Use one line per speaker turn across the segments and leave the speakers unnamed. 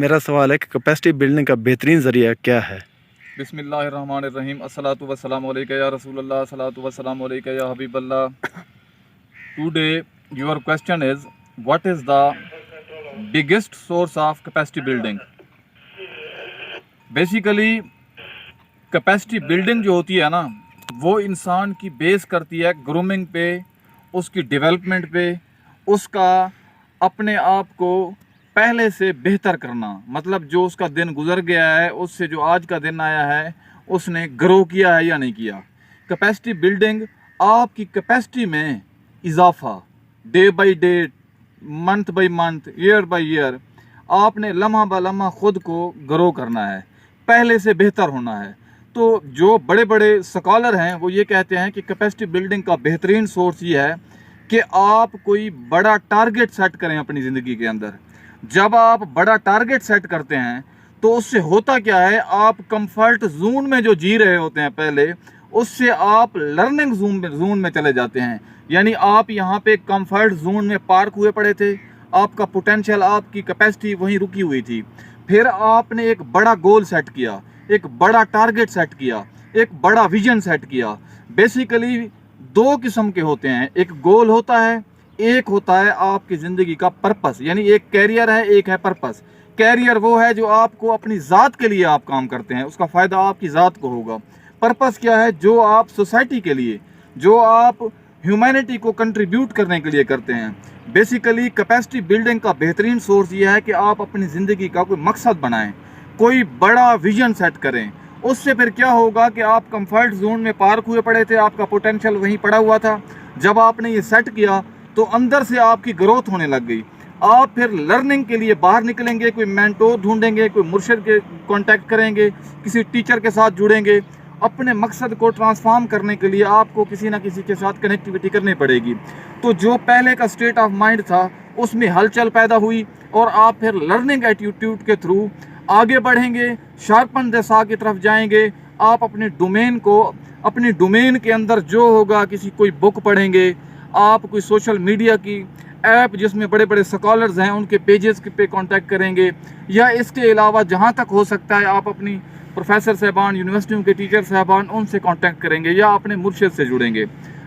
मेरा सवाल है कि कैपेसिटी बिल्डिंग का बेहतरीन ज़रिया क्या है?
बिस्मिल्लाहिर्रहमानिर्रहीम अस्सलातु वस्सलामु अलैका या रसूलल्लाह अस्सलातु वस्सलामु अलैका या Habibullah. Today your question is, what is the biggest source of capacity building? Basically capacity building जो होती है ना, वो इंसान की बेस करती है ग्रूमिंग पे, उसकी डेवलपमेंट पे, उसका अपने आप को पहले से बेहतर करना। मतलब जो उसका दिन गुजर गया है उससे जो आज का दिन आया है उसने ग्रो किया है या नहीं किया। कैपेसिटी बिल्डिंग आपकी कैपेसिटी में इजाफा, day by day, month by month, year by year, आपने लम्हा ब लम्हा खुद को ग्रो करना है, पहले से बेहतर होना है। तो जो बड़े बड़े स्कॉलर हैं वो ये कहते हैं कि कैपेसिटी बिल्डिंग का बेहतरीन सोर्स ये है कि आप कोई बड़ा टारगेट सेट करें अपनी ज़िंदगी के अंदर। जब आप बड़ा टारगेट सेट करते हैं तो उससे होता क्या है, आप कंफर्ट जोन में जो जी रहे होते हैं पहले, उससे आप लर्निंग जोन में चले जाते हैं। यानी आप यहाँ पे कंफर्ट जोन में पार्क हुए पड़े थे, आपका पोटेंशियल, आपकी कैपेसिटी वहीं रुकी हुई थी। फिर आपने एक बड़ा गोल सेट किया, एक बड़ा टारगेट सेट किया, एक बड़ा विजन सेट किया। बेसिकली दो किस्म के होते हैं, एक गोल होता है, एक होता है आपकी ज़िंदगी का पर्पस। यानी एक कैरियर है, एक है पर्पस। कैरियर वो है जो आपको अपनी ज़ात के लिए आप काम करते हैं, उसका फ़ायदा आपकी ज़ात को होगा। पर्पस क्या है? जो आप सोसाइटी के लिए, जो आप ह्यूमैनिटी को कंट्रीब्यूट करने के लिए करते हैं। बेसिकली कैपेसिटी बिल्डिंग का बेहतरीन सोर्स ये है कि आप अपनी ज़िंदगी का कोई मकसद बनाएं, कोई बड़ा विजन सेट करें। उससे फिर क्या होगा कि आप कंफर्ट जोन में पार्क हुए पड़े थे, आपका पोटेंशियल वहीं पड़ा हुआ था। जब आपने ये सेट किया तो अंदर से आपकी ग्रोथ होने लग गई। आप फिर लर्निंग के लिए बाहर निकलेंगे, कोई मेंटोर ढूंढेंगे, कोई मुर्शिद के कांटेक्ट करेंगे, किसी टीचर के साथ जुड़ेंगे। अपने मकसद को ट्रांसफॉर्म करने के लिए आपको किसी ना किसी के साथ कनेक्टिविटी करनी पड़ेगी। तो जो पहले का स्टेट ऑफ माइंड था उसमें हलचल पैदा हुई और आप फिर लर्निंग एटीट्यूड के थ्रू आगे बढ़ेंगे, शार्पन दशा की तरफ जाएंगे। आप अपने डोमेन को, अपनी डोमेन के अंदर जो होगा, किसी कोई बुक पढ़ेंगे, आप कोई सोशल मीडिया की ऐप जिसमें बड़े बड़े स्कॉलर्स हैं उनके पेजेस पे कांटेक्ट करेंगे, या इसके अलावा जहां तक हो सकता है आप अपनी प्रोफेसर साहबान, यूनिवर्सिटियों के टीचर साहबान, उनसे कांटेक्ट करेंगे या अपने मुर्शिद से जुड़ेंगे।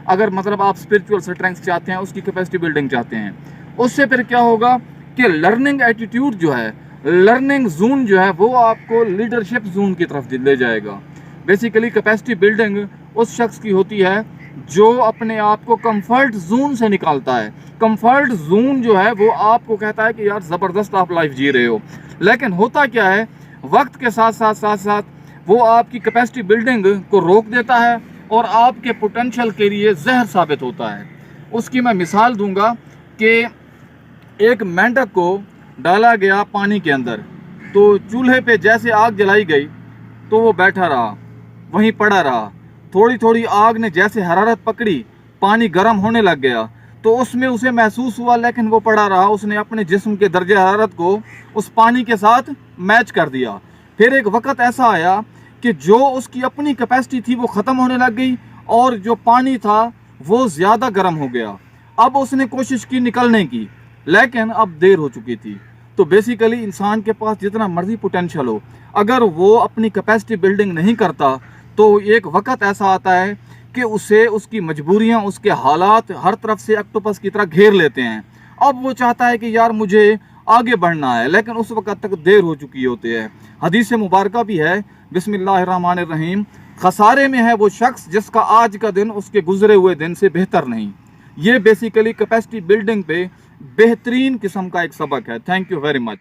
अगर मतलब आप स्पिरिचुअल स्ट्रेंथ चाहते हैं, उसकी कैपेसिटी बिल्डिंग चाहते हैं, उससे फिर क्या होगा कि लर्निंग एटीट्यूड जो है, लर्निंग जोन जो है, वो आपको लीडरशिप जोन की तरफ ले जाएगा। बेसिकली कैपेसिटी बिल्डिंग उस शख्स की होती है जो अपने आप को कंफर्ट जोन से निकालता है। कंफर्ट जोन जो है वो आपको कहता है कि यार ज़बरदस्त आप लाइफ जी रहे हो, लेकिन होता क्या है, वक्त के साथ साथ वो आपकी कैपेसिटी बिल्डिंग को रोक देता है और आपके पोटेंशियल के लिए जहर साबित होता है। उसकी मैं मिसाल दूंगा कि एक मेंढक को डाला गया पानी के अंदर, तो चूल्हे पे जैसे आग जलाई गई तो वो बैठा रहा, वहीं पड़ा रहा। थोड़ी थोड़ी आग ने जैसे हरारत पकड़ी, पानी गर्म होने लग गया, तो उसमें उसे महसूस हुआ, लेकिन वो पड़ा रहा। उसने अपने जिस्म के दर्जे हरारत को उस पानी के साथ मैच कर दिया। फिर एक वक्त ऐसा आया कि जो उसकी अपनी कैपेसिटी थी वो ख़त्म होने लग गई और जो पानी था वो ज़्यादा गर्म हो गया। अब उसने कोशिश की निकलने की, लेकिन अब देर हो चुकी थी। तो बेसिकली इंसान के पास जितना मर्जी पोटेंशियल हो, अगर वो अपनी कैपेसिटी बिल्डिंग नहीं करता तो एक वक्त ऐसा आता है कि उसे उसकी मजबूरियां, उसके हालात हर तरफ से ऑक्टोपस की तरह घेर लेते हैं। अब वो चाहता है कि यार मुझे आगे बढ़ना है, लेकिन उस वक्त तक देर हो चुकी होती है। हदीस मुबारका भी है, बिस्मिल्लाहिर्रहमानिर्रहीम, खसारे में है वो शख्स जिसका आज का दिन उसके गुजरे हुए दिन से बेहतर नहीं। ये बेसिकली कैपेसिटी बिल्डिंग पे बेहतरीन किस्म का एक सबक है। Thank you very much.